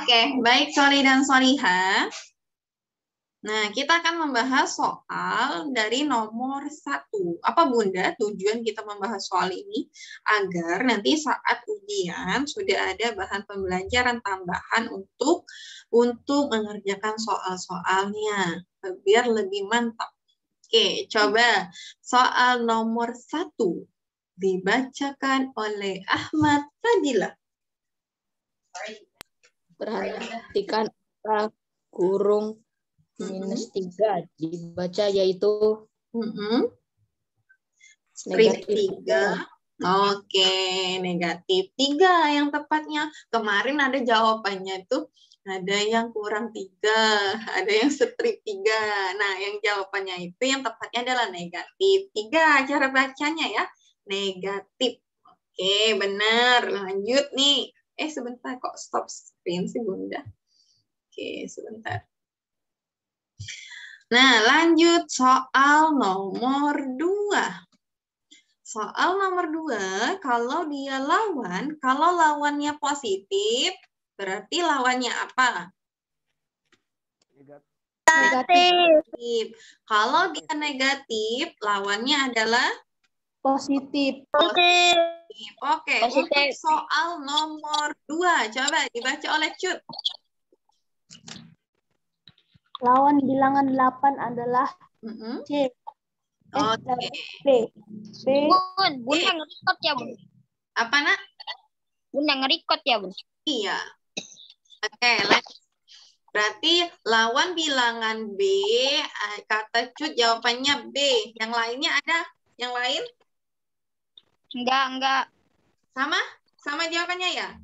Oke, baik Soli dan Soliha. Nah, kita akan membahas soal dari nomor 1. Apa Bunda tujuan kita membahas soal ini? Agar nanti saat ujian sudah ada bahan pembelajaran tambahan untuk mengerjakan soal-soalnya. Biar lebih mantap. Oke, coba soal nomor 1 dibacakan oleh Ahmad Fadilah. Perhatikan kurung -3 dibaca yaitu negatif 3. Oke, negatif 3 yang tepatnya. Kemarin ada jawabannya tuh, ada yang kurang 3, ada yang strip 3. Nah, yang jawabannya itu yang tepatnya adalah negatif 3. Cara bacanya ya, negatif. Oke, benar. Lanjut nih. Sebentar, kok stop screen sih Bunda? Oke, sebentar. Nah, lanjut soal nomor 2. Soal nomor 2, kalau dia lawan, kalau lawannya positif, berarti lawannya apa? Negatif. Kalau dia negatif, lawannya adalah? Positif. Oke, untuk soal nomor 2, coba dibaca oleh Cut. Lawan bilangan 8 adalah C. Oke. B. Bun yang nge-record ya, Bun? Apa, Nak? Bun yang nge-record ya, Bun? Iya. Oke, lanjut. Berarti lawan bilangan B, kata Cut jawabannya B. Yang lainnya ada? Yang lain? Enggak. Sama? Sama jawabannya ya?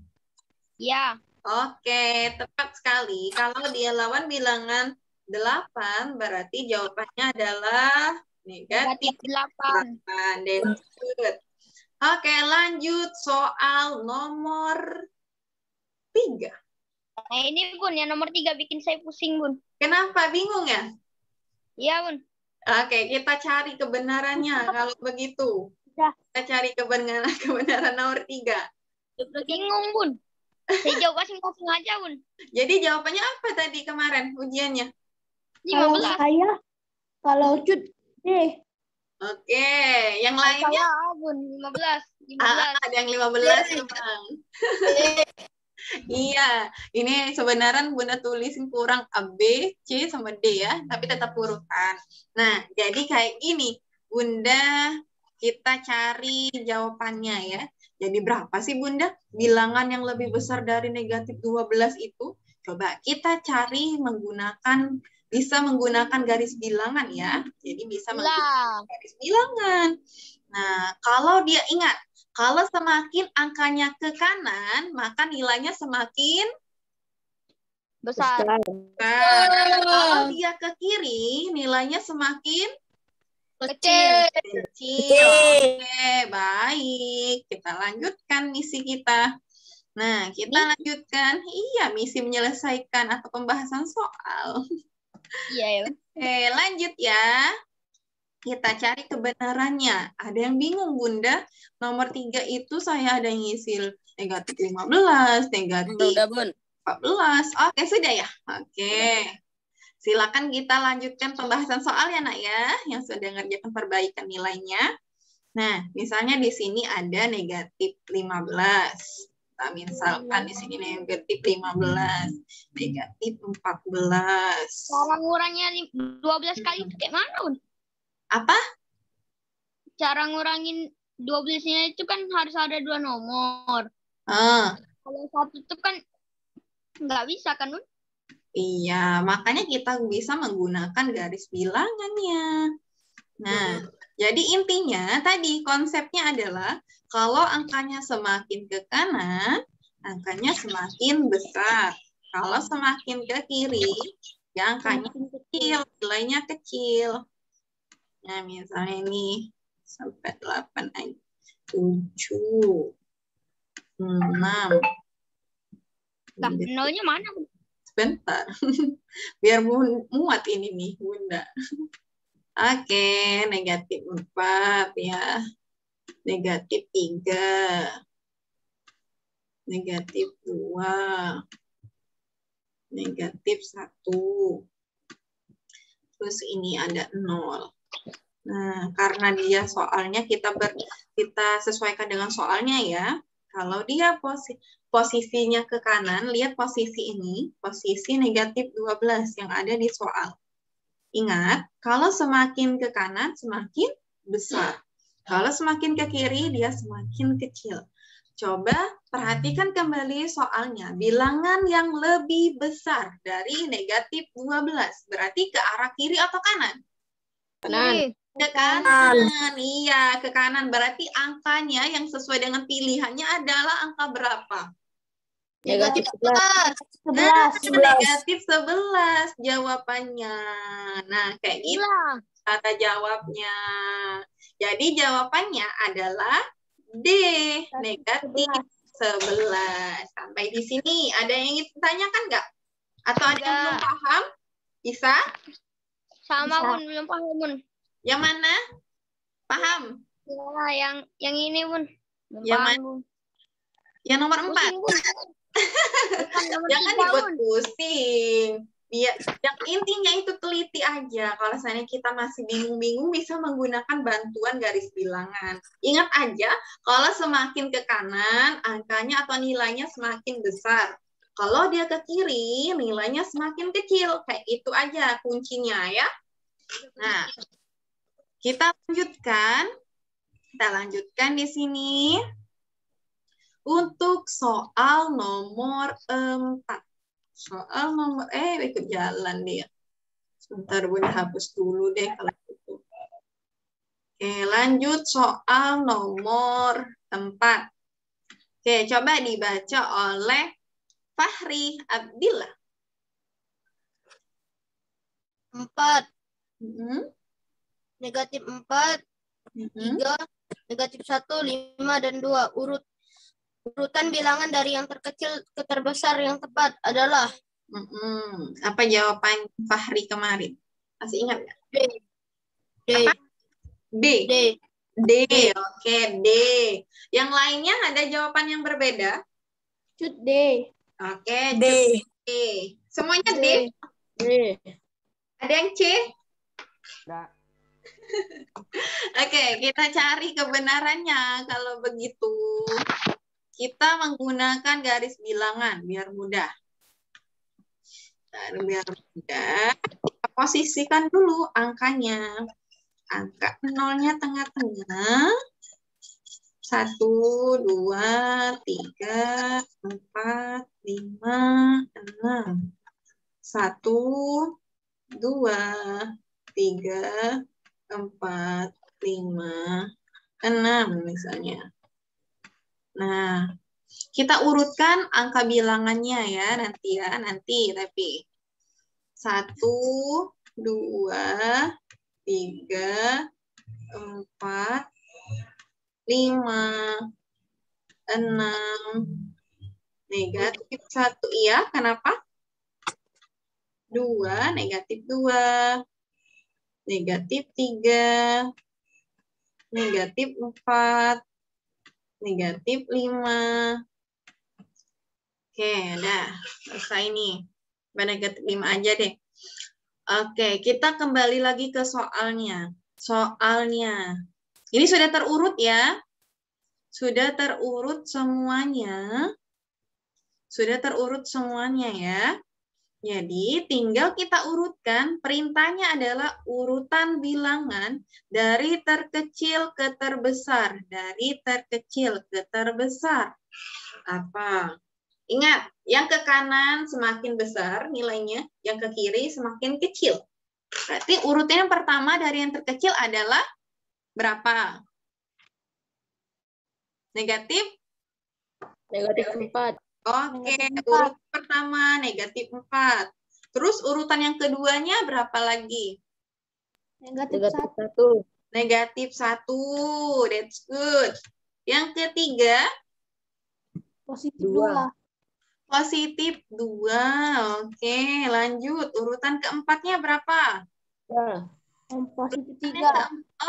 Iya. Oke, tepat sekali. Kalau dia lawan bilangan 8, berarti jawabannya adalah negatif 8. Oke, lanjut soal nomor 3. Nah, ini Bun, yang nomor 3 bikin saya pusing, Bun. Kenapa? Bingung ya? Iya, Bun. Oke, kita cari kebenarannya kalau begitu. Kita cari kebenaran nomor 3. Bingung, Bun. Saya jawab masing-masing aja, Bun. Jadi jawabannya apa tadi kemarin ujiannya? 15. Kalau Cut D. Oke, yang lainnya? Salah, Bun. 15. Ada yang 15 tuh, Bang. Iya, ini sebenarnya Bunda tulisin kurang A, B, C, sama D ya, tapi tetap urutan. Nah, jadi kayak gini, Bunda, kita cari jawabannya ya. Jadi berapa sih Bunda bilangan yang lebih besar dari negatif 12 itu? Coba kita cari bisa menggunakan garis bilangan ya. Jadi bisa menggunakan garis bilangan. Nah, kalau dia ingat, kalau semakin angkanya ke kanan, maka nilainya semakin besar. Kalau dia ke kiri, nilainya semakin Kecil. Oke, baik. Kita lanjutkan misi kita. Nah, kita lanjutkan. Iya, misi menyelesaikan atau pembahasan soal. Iya, ya. Oke, lanjut ya. Kita cari kebenarannya. Ada yang bingung, Bunda? Nomor 3 itu saya ada yang ngisi negatif 15, negatif 14. Oke, sudah ya? Oke. Silakan kita lanjutkan pembahasan soal ya, Nak ya, yang sudah ngerjakan perbaikan nilainya. Nah, misalnya di sini ada negatif 15. Nah, misalkan di sini negatif 15, negatif 14. Cara ngurangnya 12 kali itu kayak mana, Bun? Apa? Cara ngurangin 12-nya itu kan harus ada 2 nomor. Kalau satu itu kan nggak bisa kan, Bun? Iya, makanya kita bisa menggunakan garis bilangannya. Nah, jadi intinya tadi konsepnya adalah kalau angkanya semakin ke kanan, angkanya semakin besar. Kalau semakin ke kiri, ya angkanya kecil, nilainya kecil. Nah, misalnya ini sampai 8 aja. 7, 6. Nah, nolnya mana, Bun? Sebentar. Biar muat ini nih, Bunda. Oke, negatif 4 ya. Negatif 3. Negatif 2. negatif 1. Terus ini ada 0. Nah, karena dia soalnya kita sesuaikan dengan soalnya ya. Kalau dia posisinya ke kanan, lihat posisi ini, posisi negatif 12 yang ada di soal. Ingat, kalau semakin ke kanan, semakin besar. Kalau semakin ke kiri, dia semakin kecil. Coba perhatikan kembali soalnya. Bilangan yang lebih besar dari negatif 12. Berarti ke arah kiri atau kanan? Kanan. Ke kanan. Iya, ke kanan. Berarti angkanya yang sesuai dengan pilihannya adalah angka berapa? Negatif 11. Nah, negatif 11 jawabannya. Nah, kayak gitu kata jawabnya. Jadi jawabannya adalah D, negatif 11. Sampai di sini ada yang ingin ditanyakan nggak? Atau ada yang belum paham? Bisa? Sama Bun, belum paham Bun. Yang mana? Paham? Ya, yang ini Bun. Yang mana? Yang nomor 4. Jangan dibuat pusing. Yang intinya itu teliti aja. Kalau misalnya kita masih bingung-bingung, bisa menggunakan bantuan garis bilangan. Ingat aja, kalau semakin ke kanan, angkanya atau nilainya semakin besar. Kalau dia ke kiri, nilainya semakin kecil. Kayak itu aja kuncinya ya. Nah, kita lanjutkan. Kita lanjutkan di sini. Untuk soal nomor 4. Soal nomor, ikut jalan dia. Sebentar Bunda hapus dulu deh kalau gitu. Oke, lanjut soal nomor 4. Oke, coba dibaca oleh Fahri Abdillah. 4. Negatif 4, 3, negatif 1, 5, dan 2. Urutan bilangan dari yang terkecil ke terbesar yang tepat adalah apa jawaban Fahri kemarin? Masih ingat nggak? D. Apa? D. D. D. Oke, D. Yang lainnya ada jawaban yang berbeda? Cut D. Oke, D. D. Semuanya D. D. Ada yang C? Enggak. Oke, kita cari kebenarannya. Kalau begitu, kita menggunakan garis bilangan biar mudah. Biar mudah, kita posisikan dulu angkanya. Angka nolnya tengah-tengah. 1, 2, 3, 4, 5, 6. 1, 2, 3, 4, 5, 6 misalnya. Nah, kita urutkan angka bilangannya ya nanti tapi 1, 2, 3, 4, 5, 6, negatif 1 iya, kenapa? 2, negatif 2, negatif 3, negatif 4, negatif 5. Oke, udah selesai nih. Negatif 5 aja deh. Oke, kita kembali lagi ke soalnya. Soalnya. Ini sudah terurut ya? Sudah terurut semuanya. Sudah terurut semuanya ya. Jadi, tinggal kita urutkan. Perintahnya adalah urutan bilangan dari terkecil ke terbesar. Dari terkecil ke terbesar. Apa? Ingat, yang ke kanan semakin besar nilainya, yang ke kiri semakin kecil. Berarti urutan yang pertama dari yang terkecil adalah berapa? Negatif? Negatif 4. Oke, urutan pertama negatif 4. Terus urutan yang keduanya berapa lagi? Negatif 1. Negatif 1. That's good. Yang ketiga? Positif 2. Positif 2. Oke, lanjut. Urutan keempatnya berapa? Positif 3.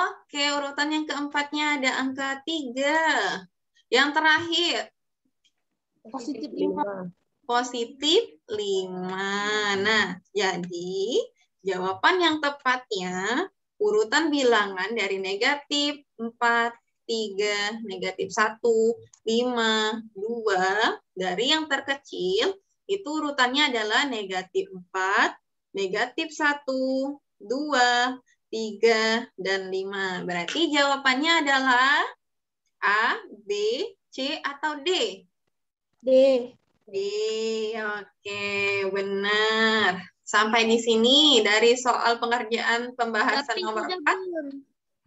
Oke, urutan yang keempatnya ada angka 3. Yang terakhir? Positif 5. positif 5. Nah, jadi jawaban yang tepatnya urutan bilangan dari negatif 4, 3, negatif 1, 5, 2. Dari yang terkecil, itu urutannya adalah negatif 4, negatif 1, 2, 3, dan 5. Berarti jawabannya adalah A, B, C, atau D? D. D, oke, benar. Sampai di sini dari soal pengerjaan pembahasan Tapi nomor sudah, 4. Bun.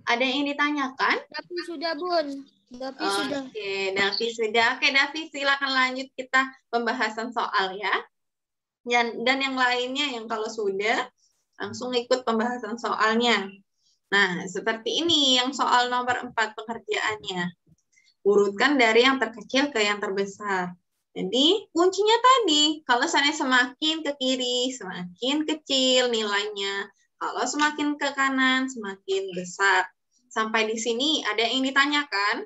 Ada yang ditanyakan? Tapi sudah, Bun. Tapi sudah. Oke, Davi sudah. Oke, Davi silakan lanjut kita pembahasan soal ya. Dan yang lainnya yang kalau sudah langsung ikut pembahasan soalnya. Nah, seperti ini yang soal nomor 4 pengerjaannya. Urutkan dari yang terkecil ke yang terbesar. Jadi kuncinya tadi, kalau saya semakin ke kiri, semakin kecil nilainya. Kalau semakin ke kanan, semakin besar. Sampai di sini ada yang ditanyakan?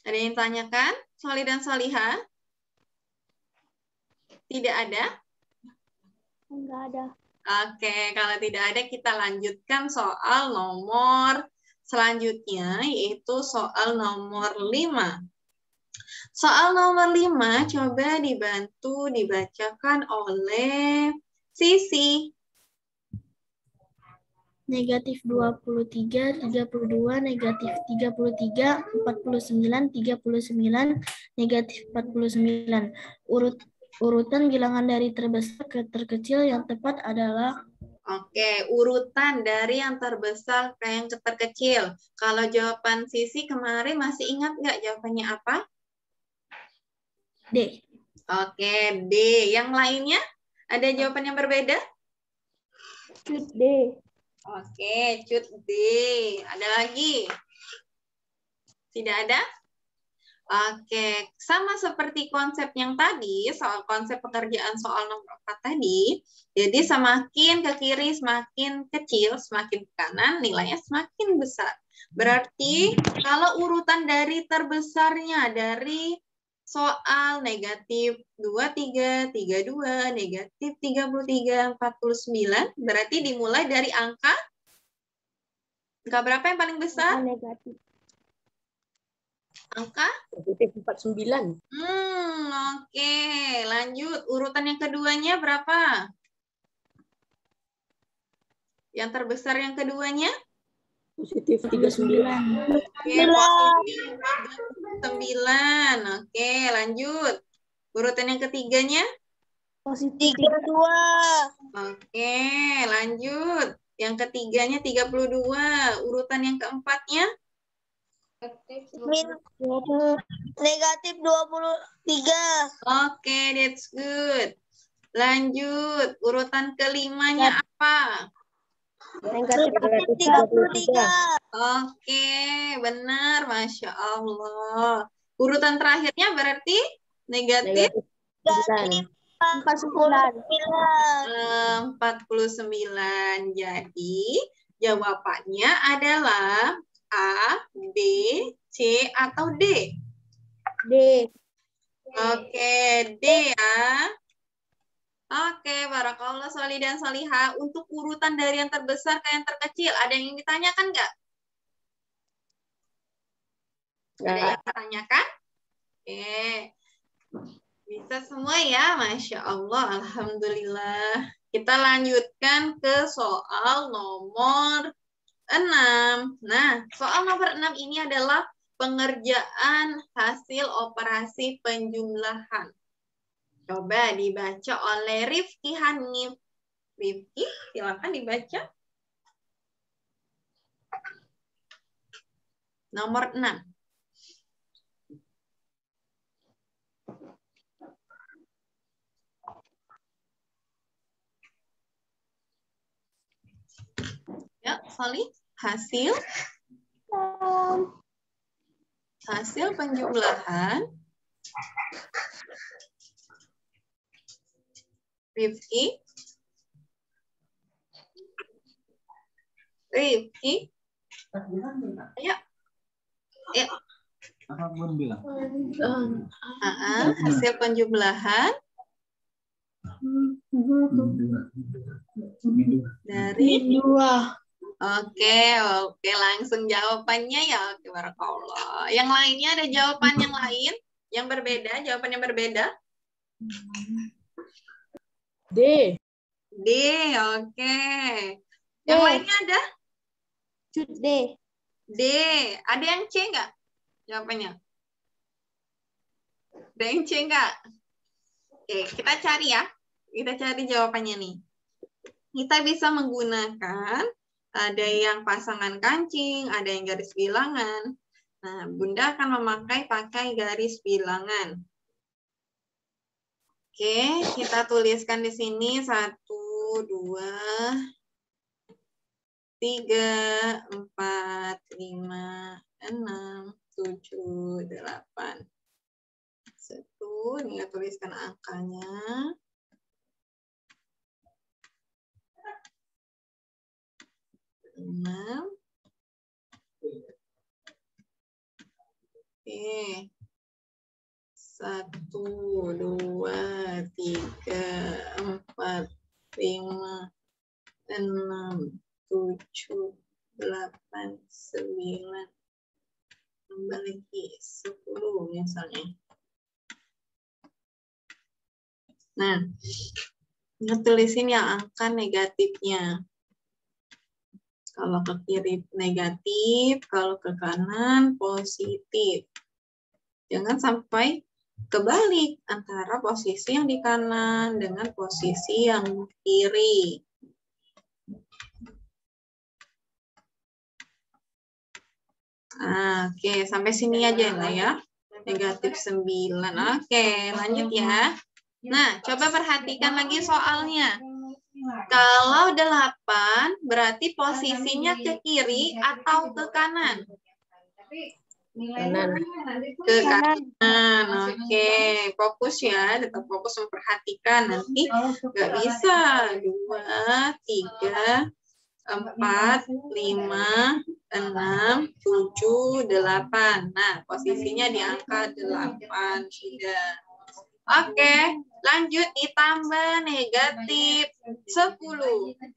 Ada yang ditanyakan? Soli dan Soliha? Tidak ada? Enggak ada. Oke, kalau tidak ada kita lanjutkan soal nomor selanjutnya, yaitu soal nomor 5. Soal nomor 5 coba dibantu dibacakan oleh Sisi. Negatif 23, 32, negatif 33, 49, 39, negatif 49. Urutan bilangan dari terbesar ke terkecil yang tepat adalah Oke, urutan dari yang terbesar ke yang terkecil. Kalau jawaban Sisi kemarin masih ingat nggak jawabannya apa? D. Oke, D. Yang lainnya? Ada jawaban yang berbeda? Cut D. Oke, cut D. Ada lagi? Tidak ada? Oke, sama seperti konsep yang tadi, soal konsep pekerjaan soal nomor 4 tadi. Jadi semakin ke kiri, semakin kecil, semakin ke kanan, nilainya semakin besar. Berarti kalau urutan dari terbesarnya dari soal negatif 23, 32, negatif 33, 49, berarti dimulai dari angka berapa yang paling besar? Negatif. Angka? Negatif 49. Oke. Lanjut. Urutan yang keduanya berapa? Yang terbesar yang keduanya? Positif 39. Oke, positif 9. Oke, lanjut. Urutan yang ketiganya? Positif 32. Oke, lanjut. Yang ketiganya 32. Urutan yang keempatnya? Negatif 23. Oke, that's good. Lanjut. Urutan kelimanya apa? Negatif 33. Oke, benar. Masya Allah. Urutan terakhirnya berarti negatif 49. 49. Jadi, jawabannya adalah A, B, C, atau D? D. Oke, D ya. Oke, barakallah Soli dan Soliha. Untuk urutan dari yang terbesar ke yang terkecil, ada yang ditanyakan nggak? Ada yang ditanyakan? Oke. Bisa semua ya, Masya Allah. Alhamdulillah. Kita lanjutkan ke soal nomor 6. Nah, soal nomor 6 ini adalah pengerjaan hasil operasi penjumlahan. Coba dibaca oleh Rifki Hanif. Rifki, silakan dibaca. Nomor 6. Ya, Soli, hasil penjumlahan Rifki. Ayo. Hasil penjumlahan dari dua. Oke, langsung jawabannya ya. Oke, barakallah. Yang lainnya ada jawaban yang lain yang berbeda, jawaban yang berbeda? D. D, oke. Yang lainnya ada? Cut D. D. Ada yang C nggak jawabannya? Ada yang C nggak? Oke, kita cari ya. Kita cari jawabannya nih. Kita bisa menggunakan, ada yang pasangan kancing, ada yang garis bilangan. Nah, Bunda akan pakai garis bilangan. Oke, kita tuliskan di sini 1, 2, 3, 4, 5, 6, 7, 8. 1, ini kita tuliskan angkanya. 6. Oke. 1, 2, 3, 4, 5, 6, 7, 8, 9. Tambah lagi 10 misalnya. Nah, tulisin ya angka negatifnya. Kalau ke kiri negatif, kalau ke kanan positif. Jangan sampai kebalik antara posisi yang di kanan dengan posisi yang kiri. Oke, sampai sini aja ya. Negatif 9. Oke, lanjut ya. Nah, coba perhatikan lagi soalnya. Kalau 8 berarti posisinya ke kiri atau ke kanan? Kanan. Ke kanan. Oke, fokus ya, tetap fokus memperhatikan. Nanti nggak bisa 2, 3, 4, 5, 6, 7, 8. Nah, posisinya di angka 8 sudah. Oke, lanjut ditambah negatif 10.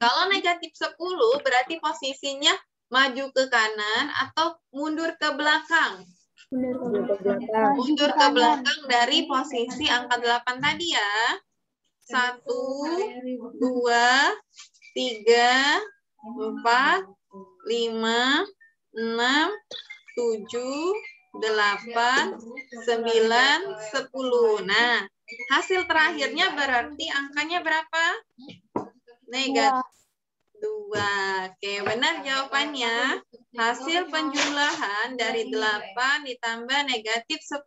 Kalau negatif 10 berarti posisinya maju ke kanan atau mundur ke belakang? Mundur ke belakang dari posisi angka 8 tadi ya. 1, 2, 3, 4, 5, 6, 7, 8, 9, 10. Nah, hasil terakhirnya berarti angkanya berapa? Negatif 2. Oke, benar jawabannya. Hasil penjumlahan dari 8 ditambah negatif 10,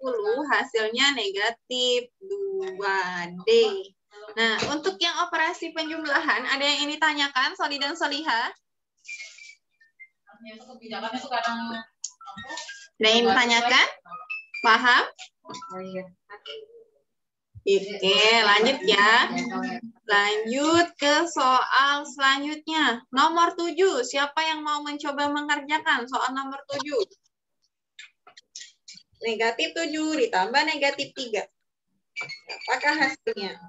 hasilnya negatif 2D. Nah, untuk yang operasi penjumlahan, ada yang ini tanyakan, Soli dan Solihah? Ada yang ditanyakan? Paham? Oke, lanjut ya. Lanjut ke soal selanjutnya. Nomor 7. Siapa yang mau mencoba mengerjakan soal nomor 7? Negatif 7 ditambah negatif 3. Apakah hasilnya?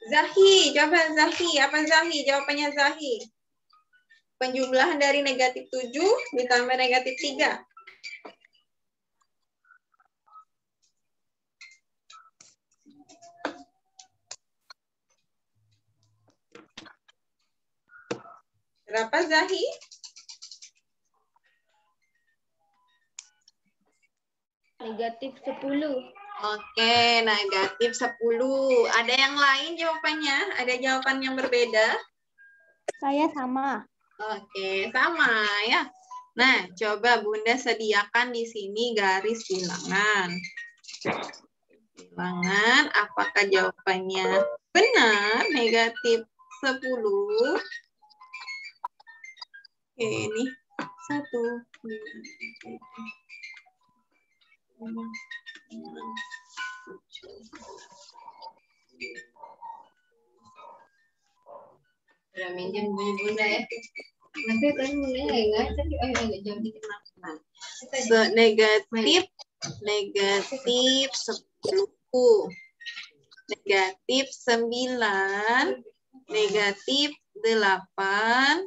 Zahi, coba Zahi. Apa Zahi? Jawabannya Zahi. Penjumlahan dari negatif 7 ditambah negatif 3. Berapa Zahi? Negatif 10. Oke, negatif 10. Ada yang lain jawabannya? Ada jawaban yang berbeda? Saya sama. Oke, sama ya. Nah, coba Bunda sediakan di sini garis bilangan. Bilangan, apakah jawabannya benar? Negatif 10. Oke, ini 1. Minjem Bunda ya. Nanti kan mulai enggak jam dikit. Negatif negatif 10, negatif 9, negatif 8,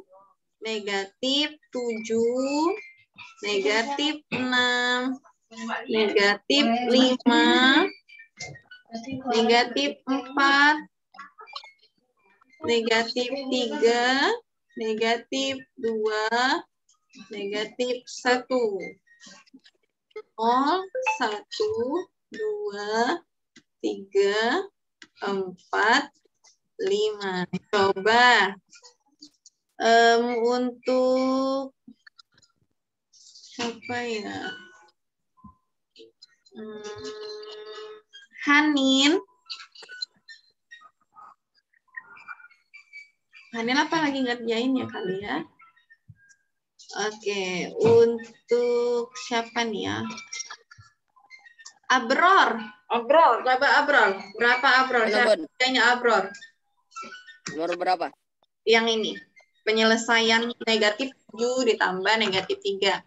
negatif 7, negatif 6, negatif 5, negatif 4, negatif 3, negatif 2, negatif 1. 0, 1, 2, 3, 4, 5. Coba untuk siapa ya? Hanin. Hanin apa lagi ngerjain ya kali ya? Oke, untuk siapa nih ya? Abror. Berapa Abror? Kayaknya Abror. Nomor berapa? Yang ini. Penyelesaian negatif 7 ditambah negatif 3.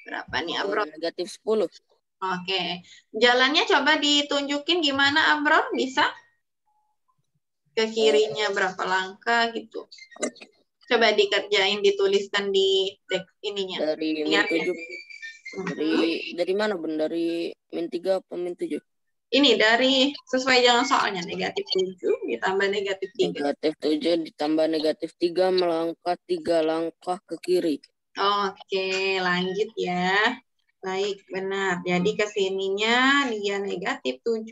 Berapa nih Abror? Negatif 10. Oke. Jalannya coba ditunjukin gimana Abror? Bisa? Ke kirinya berapa langkah gitu. Coba dikerjain, dituliskan di ininya. Dari min 7. Dari mana, Bun? Dari min 3 atau min 7? Ini dari sesuai dengan soalnya, negatif 7 ditambah negatif 3. Negatif 7 ditambah negatif 3 melangkah 3 langkah ke kiri. Oke, lanjut ya. Baik, benar. Jadi kesininya dia negatif 7.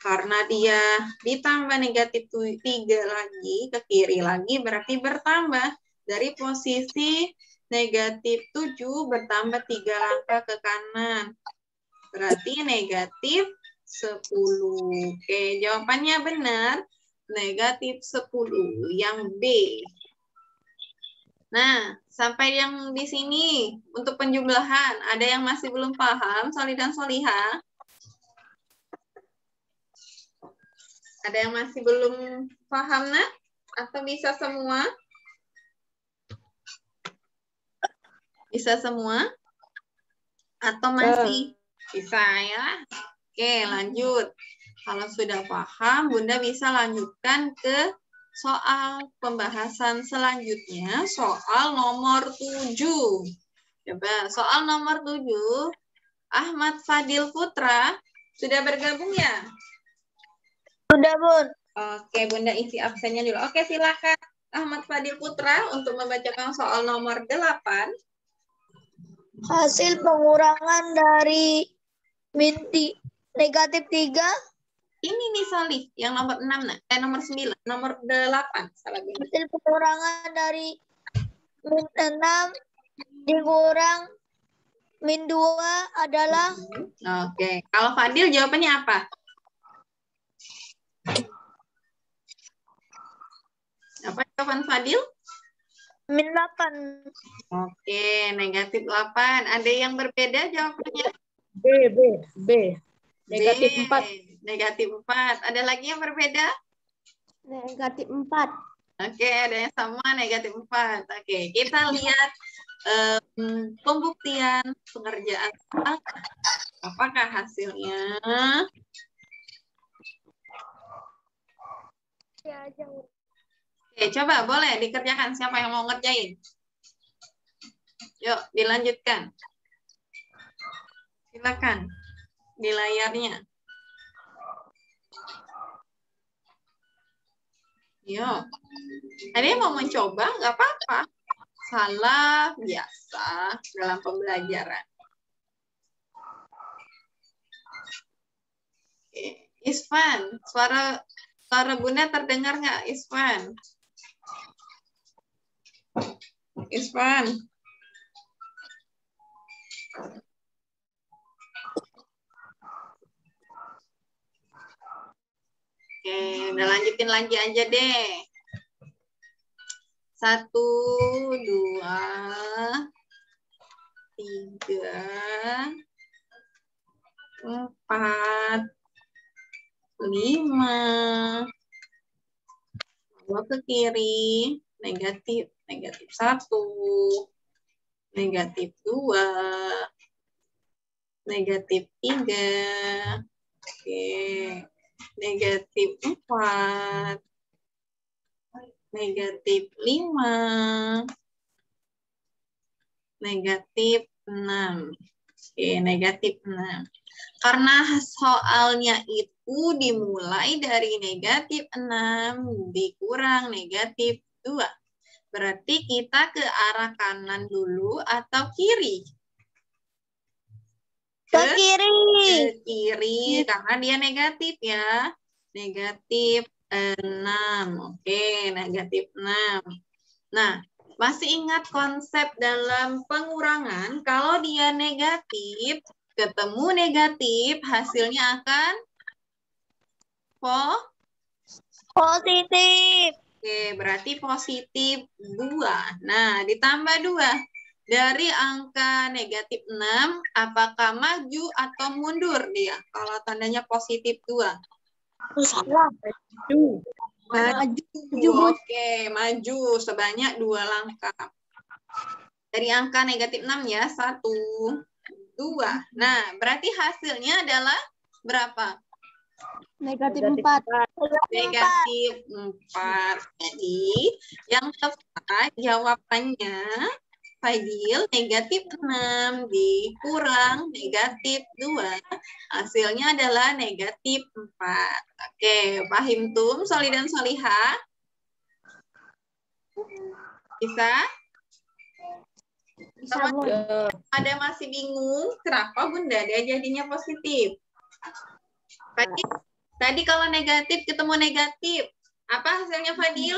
Karena dia ditambah negatif 3 lagi, ke kiri lagi berarti bertambah. Dari posisi negatif 7 bertambah 3 langkah ke kanan. Berarti negatif 10. Oke, jawabannya benar. Negatif 10. Yang B. Nah, sampai yang di sini untuk penjumlahan. Ada yang masih belum paham, Soli dan Soliha? Ada yang masih belum paham, nak? Atau bisa semua? Bisa semua? Atau masih? Bisa ya? Oke, lanjut. Kalau sudah paham, Bunda bisa lanjutkan ke soal pembahasan selanjutnya, soal nomor 7. Coba, soal nomor 7, Ahmad Fadil Putra, sudah bergabung ya? Sudah, Bun. Oke, Bunda isi absennya dulu. Oke, silakan Ahmad Fadil Putra untuk membacakan soal nomor 8. Hasil pengurangan dari negatif 3. Ini nih Solih, yang nomor 6, nomor 9, nomor 8. Salah gue. Hasil pengurangan dari min 6 dikurang min 2 adalah. Oke, kalau Fadil jawabannya apa? Apa jawaban Fadil? Min 8. Oke, negatif 8. Ada yang berbeda jawabannya? B. Negatif 4. Negatif 4. Ada lagi yang berbeda? Negatif 4. Oke, ada yang sama, negatif 4. Oke, kita lihat pembuktian pengerjaan. Apakah hasilnya? Oke, coba boleh dikerjakan. Siapa yang mau ngerjain? Yuk, dilanjutkan. Silakan di layarnya. Yuk. Ada yang mau mencoba? Nggak apa-apa. Salah biasa dalam pembelajaran. Oke. Isfan, suara Bunda terdengar nggak, Isfan? Isfan. Oke, udah lanjutin lagi aja deh. 1, 2, 3, 4, 5. Bawa ke kiri, negatif 1, negatif 2, Negatif 3. Oke. Negatif 4. Negatif 5. Negatif 6. Oke, negatif 6. Karena soalnya itu dimulai dari negatif 6 dikurang negatif 2. Berarti kita ke arah kanan dulu atau kiri? Ke kiri. Ke kiri, karena dia negatif ya. Negatif 6. Oke, negatif 6. Nah, masih ingat konsep dalam pengurangan? Kalau dia negatif, ketemu negatif, hasilnya akan Positif. Oke, berarti positif 2. Nah, ditambah 2. Dari angka negatif 6, apakah maju atau mundur dia? Kalau tandanya positif 2. Maju. Oke, maju sebanyak 2 langkah. Dari angka negatif 6 ya, 1, 2. Nah, berarti hasilnya adalah berapa? Negatif 4. Negatif 4. Jadi, yang tepat jawabannya, Fadil, negatif 6 dikurang negatif 2. Hasilnya adalah negatif 4. Oke, Fahim Tum, Soli dan Solihah? Bisa? Ada masih bingung, kenapa Bunda dia jadinya positif? Tadi kalau negatif ketemu negatif, apa hasilnya Fadil?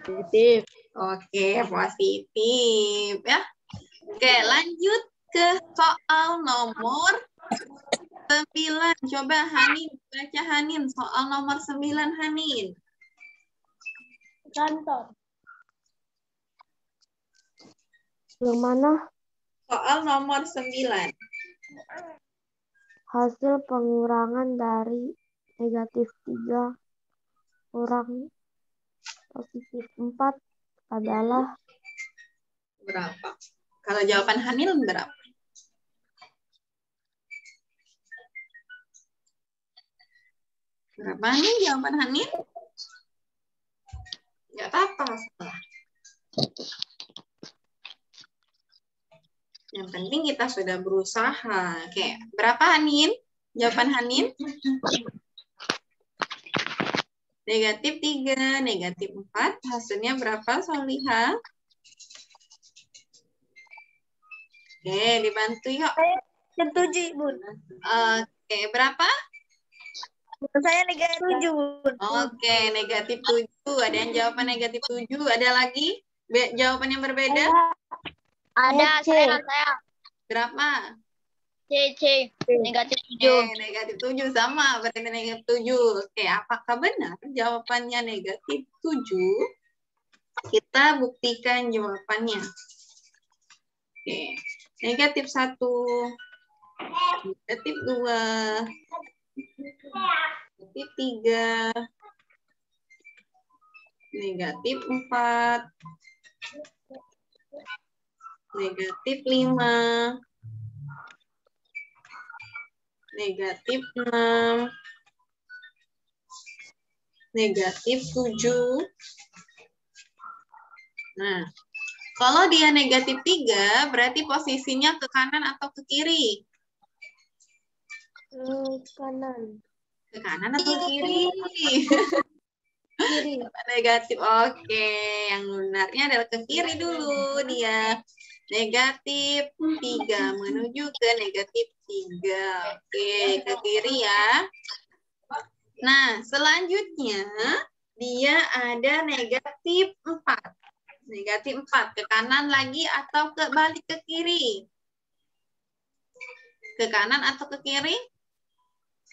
Positif. Oke, positif ya. Oke, lanjut ke soal nomor 9. Coba Hanin, baca Hanin. Soal nomor 9 Hanin. Kantor. Yang mana? Soal nomor 9. Hasil pengurangan dari negatif 3 kurang positif 4 adalah Berapa? Kalau jawaban Hanin berapa? Berapa nih jawaban Hanin? Nggak apa-apa, salah. Yang penting kita sudah berusaha. Oke, berapa Hanin? Jawaban Hanin? Negatif 3, negatif 4. Hasilnya berapa, Solihah? Oke, dibantu yuk. Setuju, Bun. Oke, berapa? Saya negatif 7, Bun. Oke, negatif 7. Ada yang jawaban negatif 7. Ada lagi jawaban yang berbeda? Ada, saya. Berapa? C. Negatif 7. Oke, negatif 7 sama, berarti negatif 7. Oke, apakah benar jawabannya negatif 7? Kita buktikan jawabannya. Oke, negatif 1, negatif 2, negatif 3, negatif 4, negatif 5, negatif 6, negatif 7. Nah, kalau dia negatif 3, berarti posisinya ke kanan atau ke kiri? kanan. Ke kanan atau ke kiri? Kiri. Negatif. Oke, yang benarnya adalah ke kiri dulu dia. Negatif 3 menuju ke negatif 3. Oke, ke kiri ya. Nah, selanjutnya dia ada negatif 4. Negatif 4 ke kanan lagi atau ke balik ke kiri? Ke kanan atau ke kiri?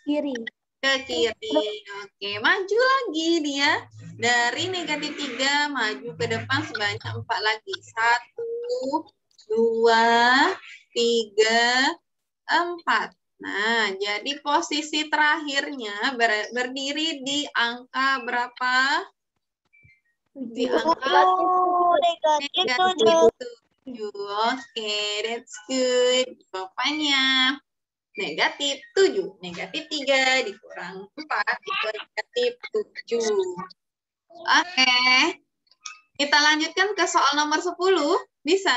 Kiri. Ke kiri. Oke, maju lagi dia. Dari negatif 3 maju ke depan sebanyak 4 lagi. 1, 2, 3, 4. Nah, jadi posisi terakhirnya berdiri di angka berapa? Di angka negatif 7. Oke, that's good. Jawabannya negatif 7. Negatif 3 dikurang 4 itu negatif 7. Oke. Kita lanjutkan ke soal nomor 10. Bisa?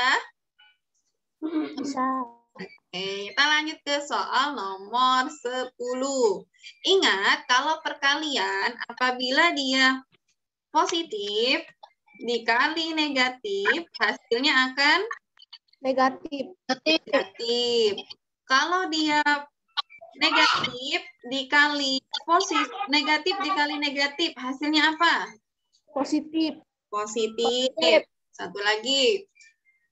Bisa. Oke, kita lanjut ke soal nomor 10. Ingat, kalau perkalian apabila dia positif dikali negatif, hasilnya akan Negatif. negatif. Kalau dia negatif dikali negatif dikali negatif, hasilnya apa? Positif. Positif. Satu lagi.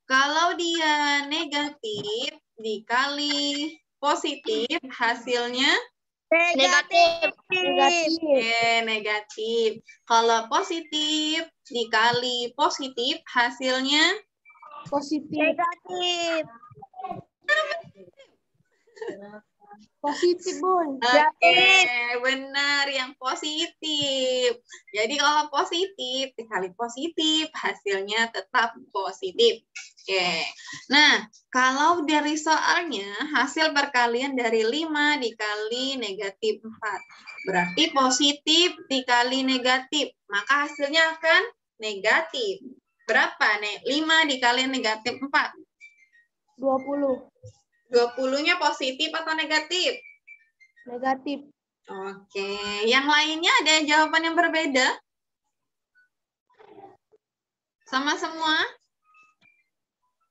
Kalau dia negatif dikali positif, hasilnya Negatif. Negatif. negatif. Kalau positif dikali positif, hasilnya Positif. Negatif. Positif, Bun. oke, benar yang positif. Jadi kalau positif dikali positif, hasilnya tetap positif. Oke. Nah, kalau dari soalnya hasil perkalian dari 5 dikali negatif 4. Berarti positif dikali negatif, maka hasilnya akan negatif. Berapa, Nek? 5 dikali negatif 4. 20. 20-nya positif atau negatif? Negatif. Oke, yang lainnya ada jawaban yang berbeda? Sama semua?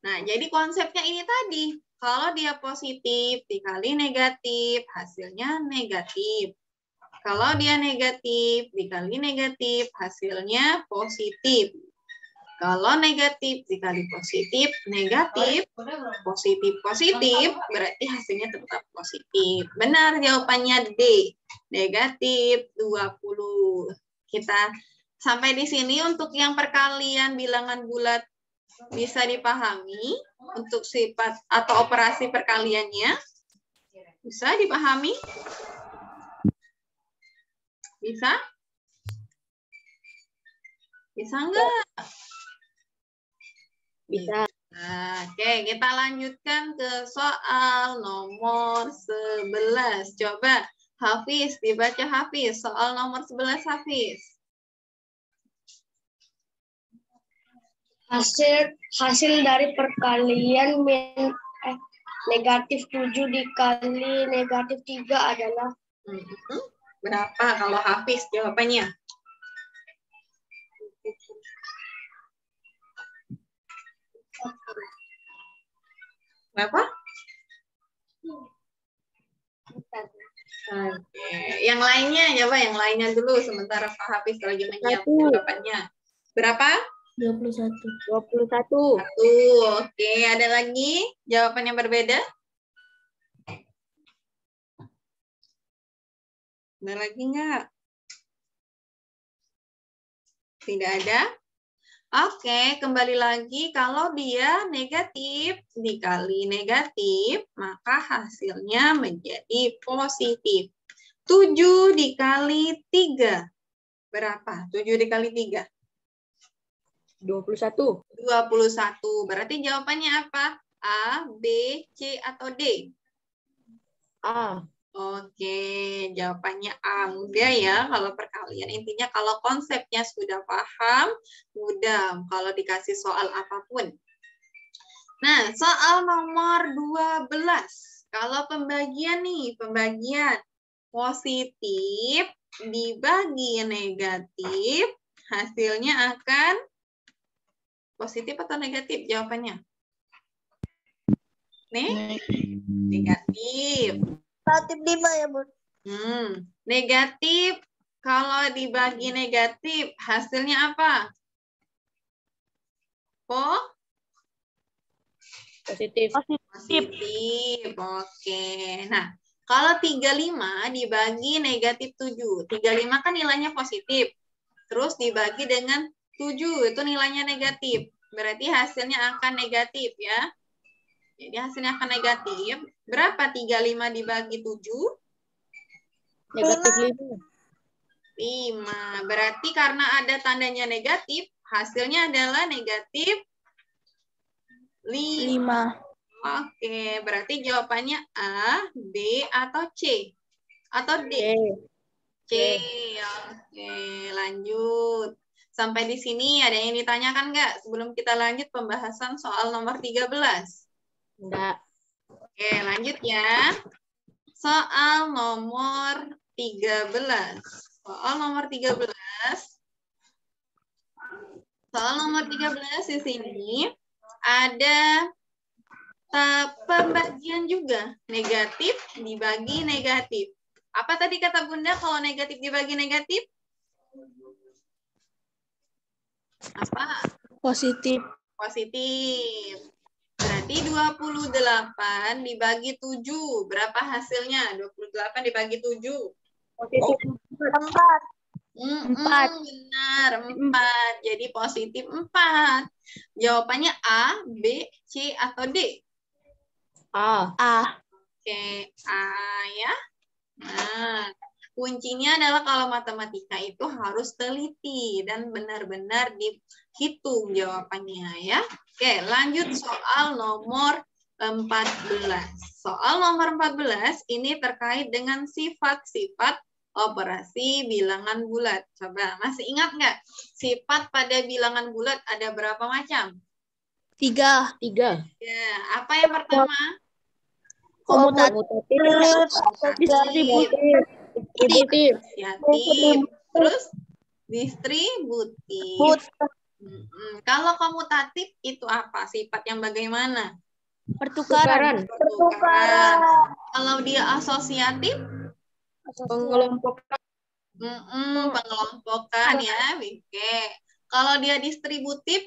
Nah, jadi konsepnya ini tadi. Kalau dia positif dikali negatif, hasilnya negatif. Kalau dia negatif dikali negatif, hasilnya positif. Kalau negatif dikali positif, negatif. Positif, berarti hasilnya tetap positif. Benar jawabannya D. Negatif 20. Kita sampai di sini untuk yang perkalian bilangan bulat bisa dipahami untuk sifat atau operasi perkaliannya. Bisa dipahami? Bisa? Bisa enggak? Bisa. Oke, kita lanjutkan ke soal nomor 11. Coba Hafiz, dibaca Hafiz. Soal nomor 11 Hafiz. Hasil dari perkalian negatif 7 dikali negatif 3 adalah Berapa kalau Hafiz jawabannya? Berapa? Oke. Yang lainnya, coba yang lainnya dulu sementara Pak Hafiz lagi menyiapkan jawabannya. Berapa? 21. 21. 1. Oke, ada lagi jawaban yang berbeda? Ada lagi nggak? Tidak ada? Oke, kembali lagi. Kalau dia negatif dikali negatif, maka hasilnya menjadi positif. 7 dikali 3. Berapa? 7 dikali 3? 21. 21. Berarti jawabannya apa? A, B, C, atau D? A. Oke, jawabannya A. Mudah ya kalau perkalian. Intinya kalau konsepnya sudah paham, mudah kalau dikasih soal apapun. Nah, soal nomor 12. Kalau pembagian nih, pembagian positif dibagi negatif, hasilnya akan positif atau negatif jawabannya? Negatif. Negatif 5 ya, Bun. Negatif, kalau dibagi negatif, hasilnya apa? Positif. Positif. Oke. Nah, kalau 35 dibagi negatif 7. 35 kan nilainya positif. Terus dibagi dengan 7, itu nilainya negatif. Berarti hasilnya akan negatif ya. Jadi hasilnya akan negatif. Berapa 35 dibagi 7? Negatif 5. Berarti karena ada tandanya negatif, hasilnya adalah negatif 5. Oke, berarti jawabannya A, B, atau C? Atau D? C. Oke, lanjut. Sampai di sini ada yang ditanyakan nggak sebelum kita lanjut pembahasan soal nomor 13? Enggak. Oke, lanjut ya. Soal nomor 13. Soal nomor 13. Soal nomor 13 di sini ada pembagian juga. Negatif dibagi negatif. Apa tadi kata Bunda kalau negatif dibagi negatif? Apa? Positif. Positif. Berarti 28 dibagi 7. Berapa hasilnya? 28 dibagi 7. Positif. 4. Benar, 4. Jadi positif 4. Jawabannya A, B, C, atau D? A. Oke, A ya. Nah, kuncinya adalah kalau matematika itu harus teliti dan benar-benar dihitung jawabannya ya. Oke, lanjut soal nomor 14. Soal nomor 14 ini terkait dengan sifat-sifat operasi bilangan bulat. Coba, masih ingat nggak? Sifat pada bilangan bulat ada berapa macam? 3. Ya, apa yang pertama? Komutatif. Distributif. Asosiatif. Terus distributif. Kalau komutatif itu apa? Sifat yang bagaimana? Pertukaran. Kalau dia asosiatif? Pengelompokan. Pengelompokan ya. Oke. Kalau dia distributif?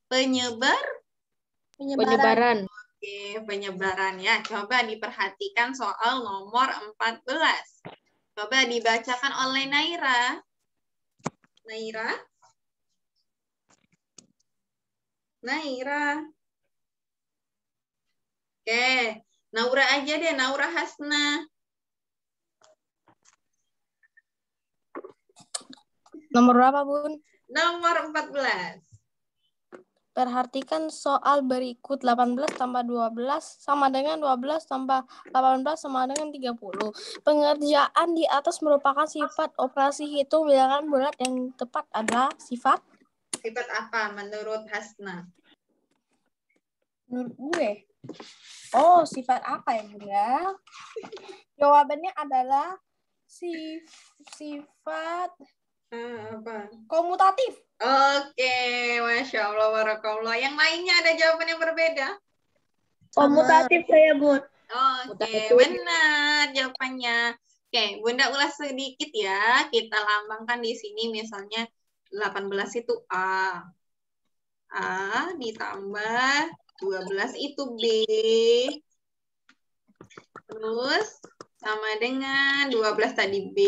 Penyebaran. Oke, penyebaran ya. Coba diperhatikan soal nomor 14. Coba dibacakan oleh Naira. Naira. Oke, Naura aja deh, Naura Hasna. Nomor berapa, Bun? Nomor 14. Perhatikan soal berikut. 18 tambah 12 sama dengan 12 tambah 18 sama dengan 30. Pengerjaan di atas merupakan sifat operasi hitung bilangan bulat yang tepat adalah sifat? Sifat apa menurut Hasna? Menurut gue. Oh, sifat apa ya, Bunda? Jawabannya adalah sifat apa? Komutatif. Oke, Masya Allah, Barakallah. Yang lainnya ada jawaban yang berbeda? Komutatif saya, Bun. Oke, benar jawabannya. Oke, Bunda ulas sedikit ya. Kita lambangkan di sini misalnya 18 itu A. A ditambah 12 itu B. Terus sama dengan 12 tadi B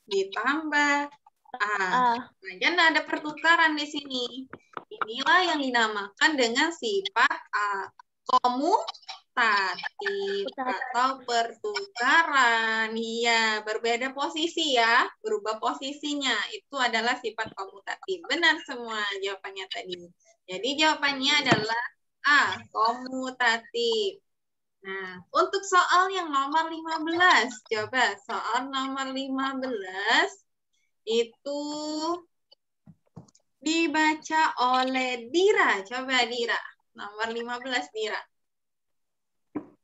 ditambah A. Nah, ada pertukaran di sini. Inilah yang dinamakan dengan sifat A. Komutatif atau pertukaran. Iya, berbeda posisi ya. Berubah posisinya. Itu adalah sifat komutatif. Benar semua jawabannya tadi. Jadi jawabannya adalah A. Komutatif. Nah, untuk soal yang nomor 15. Coba soal nomor 15. Itu dibaca oleh Dira. Coba Dira. Nomor 15 Dira.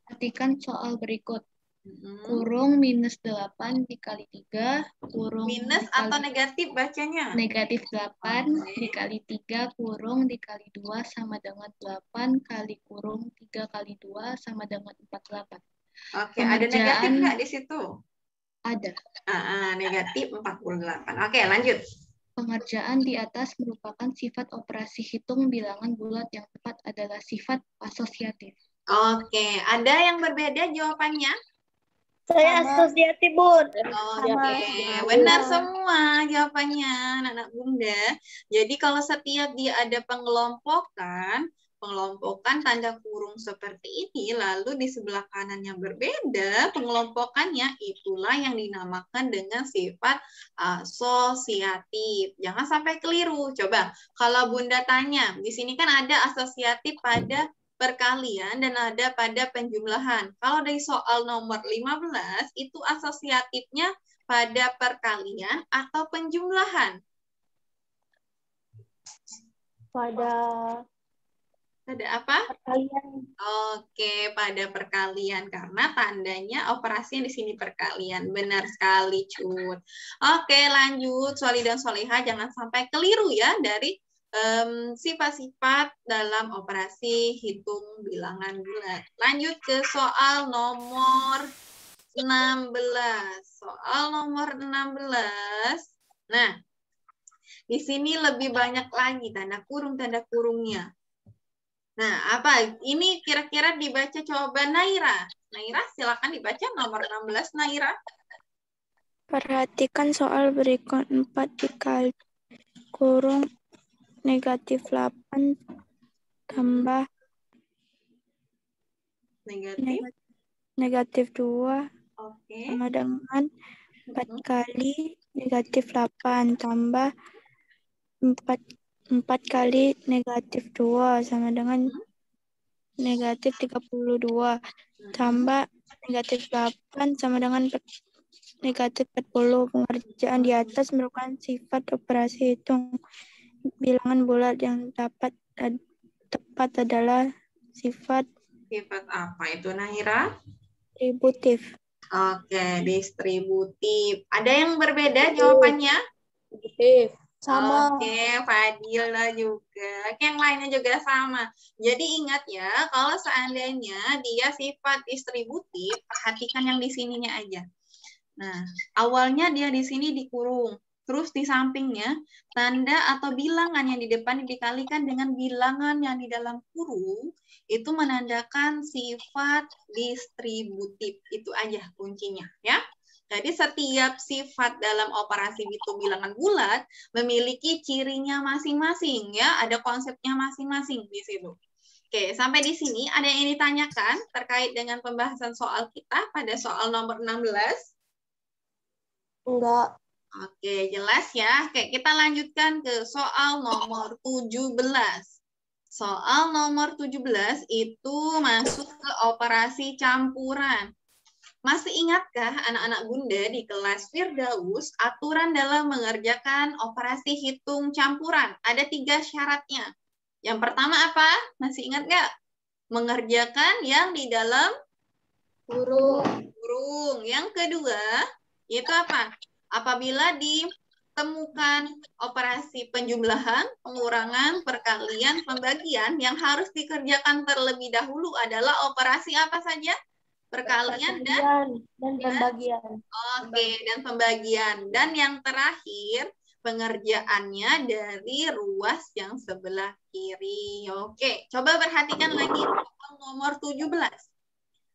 Perhatikan soal berikut. Kurung minus 8 dikali 3. Kurung minus dikali, atau negatif bacanya? Negatif 8 dikali 3 kurung dikali 2 sama dengan 8 kali kurung 3 kali 2 sama dengan 48. Oke, ada negatif nggak di situ? Ada. Negatif 48. Oke, lanjut. Pengerjaan di atas merupakan sifat operasi hitung bilangan bulat yang tepat adalah sifat asosiatif. Oke, ada yang berbeda jawabannya? Saya asosiatif, Bun. Oke, benar semua jawabannya, anak-anak Bunda. Jadi kalau setiap dia ada pengelompokan, pengelompokan tanda kurung seperti ini, lalu di sebelah kanannya berbeda pengelompokannya, itulah yang dinamakan dengan sifat asosiatif. Jangan sampai keliru. Coba kalau Bunda tanya, di sini kan ada asosiatif pada perkalian dan ada pada penjumlahan. Kalau dari soal nomor 15 itu asosiatifnya pada perkalian atau penjumlahan? Pada apa? perkalian. Oke, pada perkalian karena tandanya operasi di sini perkalian. Benar sekali, Cut. Oke, lanjut. Soli dan Soleha jangan sampai keliru ya dari sifat-sifat dalam operasi hitung bilangan bulat. Lanjut ke soal nomor 16. Soal nomor 16. Nah, di sini lebih banyak lagi tanda kurungnya. Nah, apa? Ini kira-kira dibaca coba Naira. Naira, silakan dibaca nomor 16, Naira. Perhatikan soal berikut 4 dikali kurung negatif 8 tambah negatif 2 sama dengan 4 kali negatif 8 tambah 4 kali negatif 2 sama dengan negatif 32 tambah negatif 8 sama dengan negatif 40. Pengerjaan di atas merupakan sifat operasi hitung bilangan bulat yang tepat adalah sifat apa itu, Naira? distributif. Oke, distributif. Ada yang berbeda jawabannya? Distributif. Sama. Oke, Fadila juga. Yang lainnya juga sama. Jadi ingat ya, kalau seandainya dia sifat distributif, perhatikan yang di sininya aja. Nah, awalnya dia di sini dikurung. Terus di sampingnya, tanda atau bilangan yang di depan dikalikan dengan bilangan yang di dalam kurung, itu menandakan sifat distributif. Itu aja kuncinya, ya. Jadi setiap sifat dalam operasi hitung bilangan bulat memiliki cirinya masing-masing, ya. Ada konsepnya masing-masing di situ. Oke, sampai di sini ada yang ditanyakan terkait dengan pembahasan soal kita pada soal nomor 16? Enggak. Oke, jelas ya. Oke, kita lanjutkan ke soal nomor 17. Soal nomor 17 itu masuk ke operasi campuran. Masih ingatkah anak-anak Bunda di kelas Firdaus aturan dalam mengerjakan operasi hitung campuran? Ada 3 syaratnya. Yang pertama apa? Masih ingat nggak? Mengerjakan yang di dalam kurung. Yang kedua, itu apa? Apabila ditemukan operasi penjumlahan, pengurangan, perkalian, pembagian, yang harus dikerjakan terlebih dahulu adalah operasi apa saja? Perkalian dan pembagian. Oke, dan pembagian. Dan yang terakhir, pengerjaannya dari ruas yang sebelah kiri. Oke, coba perhatikan lagi nomor 17.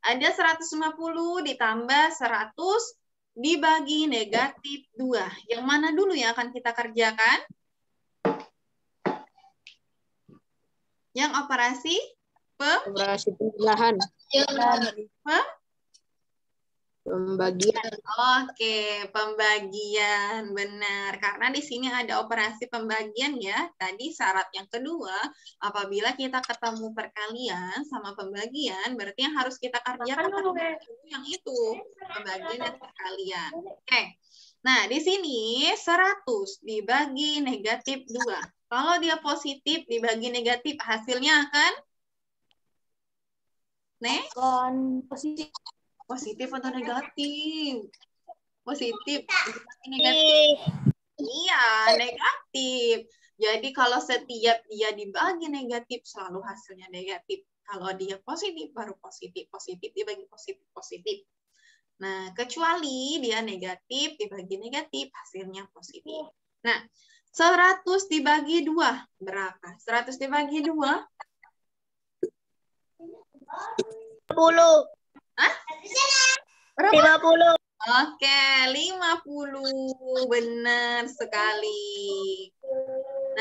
Ada 150 ditambah 100 dibagi negatif 2. Yang mana dulu yang akan kita kerjakan? Yang operasi penjumlahan. Pembagian. Oke, pembagian. Benar. Karena di sini ada operasi pembagian ya. Tadi syarat yang kedua, apabila kita ketemu perkalian sama pembagian, berarti yang harus kita kerjakan yang itu, pembagian dan perkalian. Oke. Nah, di sini 100 dibagi negatif 2. Kalau dia positif dibagi negatif, hasilnya akan positif atau negatif? Positif. Negatif. Iya, negatif. Jadi kalau setiap dia dibagi negatif, selalu hasilnya negatif. Kalau dia positif, baru positif. Positif dibagi positif, positif. Nah, kecuali dia negatif, dibagi negatif, hasilnya positif. Nah, 100 dibagi 2, berapa? 100 dibagi 2? 10. Hah? 50. Oke, 50. Benar sekali.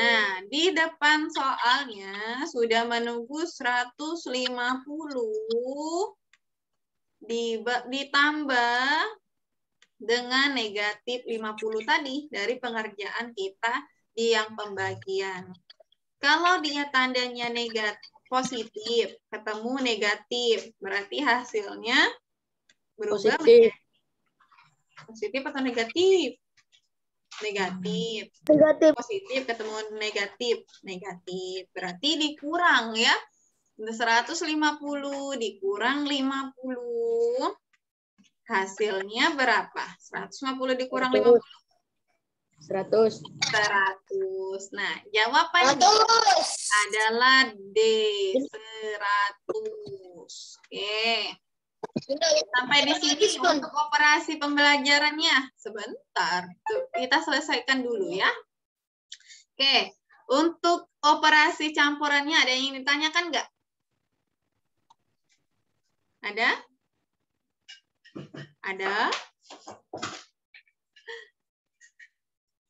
Nah, di depan soalnya sudah menunggu 150 ditambah dengan negatif 50 tadi dari pengerjaan kita di yang pembagian. Kalau dia tandanya negatif, positif, ketemu negatif, berarti hasilnya berubah menjadi positif atau negatif? Negatif. Negatif. Positif ketemu negatif. Negatif. Berarti dikurang ya. 150 dikurang 50. Hasilnya berapa? 150 dikurang 50. 100. 100. Nah, jawabannya adalah D. 100. Oke. Sampai di sini untuk operasi pembelajarannya. Sebentar. Tuh, kita selesaikan dulu ya. Oke. Untuk operasi campurannya ada yang ditanyakan nggak? Ada? Ada?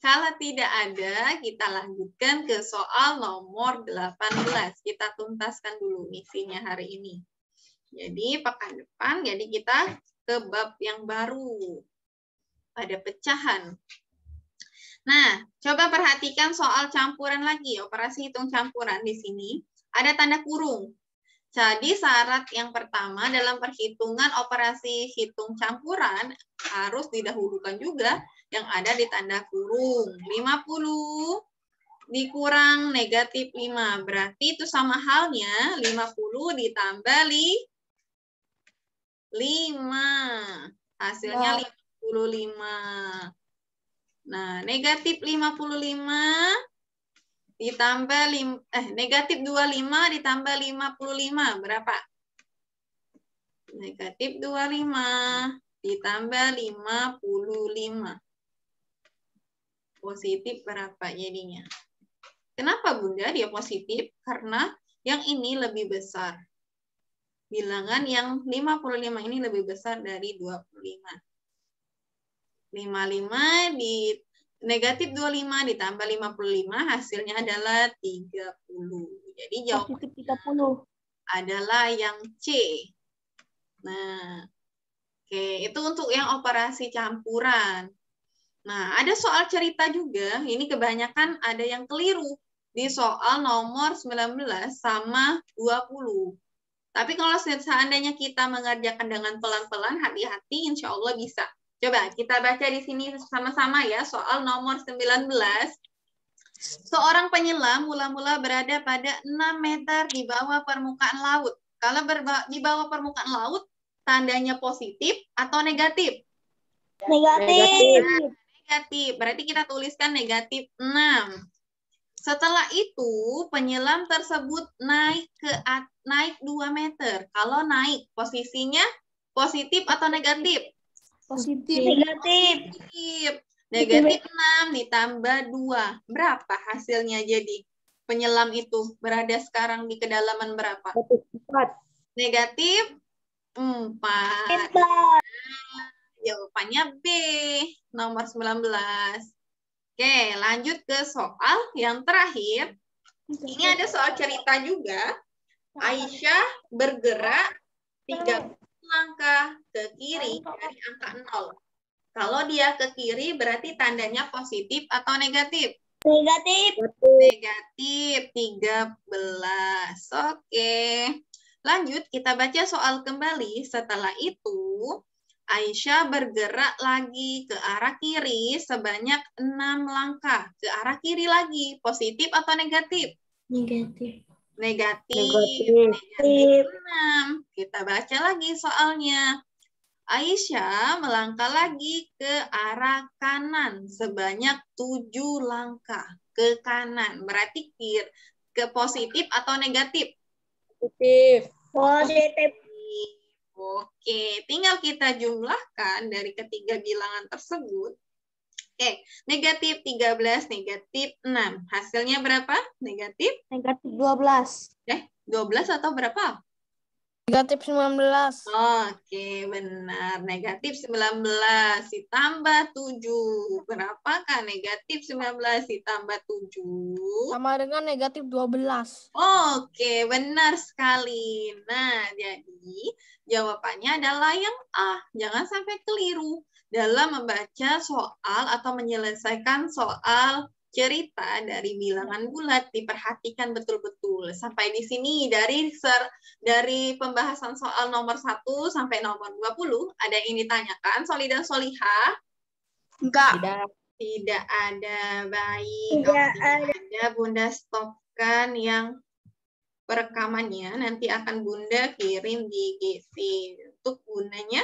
Kalau tidak ada, kita lanjutkan ke soal nomor 18. Kita tuntaskan dulu misinya hari ini. Jadi pekan depan, jadi kita ke bab yang baru. Pada pecahan. Nah, coba perhatikan soal campuran lagi. Operasi hitung campuran di sini. Ada tanda kurung. Jadi syarat yang pertama dalam perhitungan operasi hitung campuran harus didahulukan juga yang ada di tanda kurung. 50 dikurang negatif 5. Berarti itu sama halnya 50 ditambah 5. Hasilnya 55. Nah, negatif 55 ditambah negatif 25 ditambah 55 berapa? Negatif 25 ditambah 55. Positif berapa jadinya? Kenapa Bunda dia positif? Karena yang ini lebih besar. Bilangan yang 55 ini lebih besar dari 25. 55 di negatif 25 ditambah 55 hasilnya adalah 30. Jadi jawabannya adalah yang C. Nah, oke, itu untuk yang operasi campuran. Nah, ada soal cerita juga. Ini kebanyakan ada yang keliru di soal nomor 19 sama 20. Tapi kalau seandainya kita mengerjakan dengan pelan-pelan, hati-hati, insya Allah bisa. Coba kita baca di sini sama-sama ya, soal nomor 19. Seorang penyelam mula-mula berada pada 6 meter di bawah permukaan laut. Kalau di bawah permukaan laut, tandanya positif atau negatif? Negatif. Negatif. Berarti kita tuliskan negatif 6. Setelah itu, penyelam tersebut naik 2 meter. Kalau naik, posisinya positif atau negatif? Positif. Negatif 6 ditambah 2. Berapa hasilnya jadi? Penyelam itu berada sekarang di kedalaman berapa? 4. Negatif 4. Jawabannya B, nomor 19. Oke, lanjut ke soal yang terakhir. Ini ada soal cerita juga. Aisyah bergerak 3 langkah ke kiri dari angka 0. Kalau dia ke kiri berarti tandanya positif atau negatif? Negatif 13. Oke. Lanjut kita baca soal kembali. Setelah itu Aisyah bergerak lagi ke arah kiri sebanyak 6 langkah. Ke arah kiri lagi. Positif atau negatif? Negatif 6. Kita baca lagi soalnya. Aisyah melangkah lagi ke arah kanan sebanyak 7 langkah ke kanan. Berarti ke positif atau negatif? Positif. Oke, tinggal kita jumlahkan dari ketiga bilangan tersebut. Oke, negatif 13, negatif 6. Hasilnya berapa? Negatif? Negatif 12. 12 atau berapa? Negatif 19. Oke, benar. Negatif 19 ditambah 7. Berapakah negatif 19 ditambah 7? Sama dengan negatif 12. Oke, benar sekali. Nah, jadi jawabannya adalah yang A. Jangan sampai keliru. Dalam membaca soal atau menyelesaikan soal cerita dari bilangan bulat, diperhatikan betul-betul. Sampai di sini dari pembahasan soal nomor 1 sampai nomor 20, ada yang ditanyakan, Soli dan Solihah? Enggak. Tidak ada. Baik. Tidak ada. Bunda stopkan yang perekamannya. Nanti akan Bunda kirim di GC. Untuk gunanya